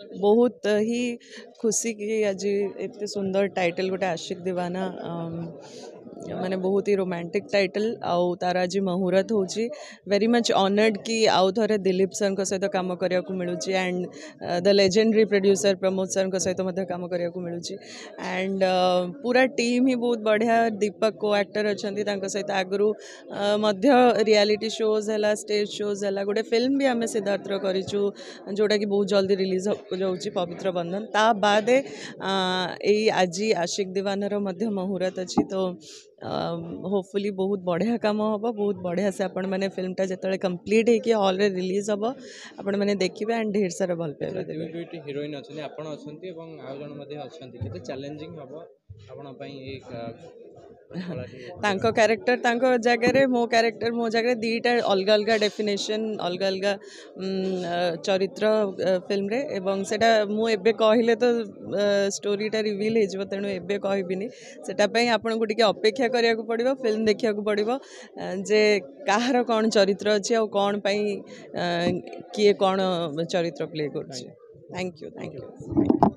बहुत ही खुशी कि आज एत सुंदर टाइटल गोटे आशिक दीवाना माने बहुत ही रोमांटिक टाइटल आउ तार आज मुहूर्त हो वेरी मच ऑनर्ड कि आउ थे दिलीप सर सहित काम करने को मिलूँ and the legendary producer Pramod sir सहित काम करने को मिलूँ एंड पूरा टीम ही बहुत बढ़िया दीपक को एक्टर अच्छा सहित आगु रियलिटी शोज है स्टेज शोज है गोटे फिल्म भी आम सिद्धार्थ करूँ जोटा कि बहुत जल्दी रिलीज जाऊँगी पवित्र बंधन ता बाद यही आज आशिक दीवानार मुहूर्त अच्छी तो होपफुली बहुत बढ़िया काम हम बहुत बढ़िया से आपण मैंने फिल्मटा जो कंप्लीट होगी हॉल रे रिलीज हम आपण मैंने देखिए एंड ढेर सारा भल पाइबा देबे हिरोइन अच्छे आपण अच्छा चैलेंजिंग हम आपण तांको कैरेक्टर तांको जगह मो कैरेक्टर मो जगह दीटा अलग अलग डेफिनेशन अलग अलग चरित्र फिल्म रे एवं सेटा मु एबे कहले तो स्टोरीटा रिवील हो तेणु एबे कहबिनी सेटा आपन को टिके अपेक्षा करिया को पड़िबो फिल्म देखिया को पड़िबो जे काହାର कौन चरित्र अच्छी आ कौन पई किए कौन चरित्र प्ले कर थैंक यू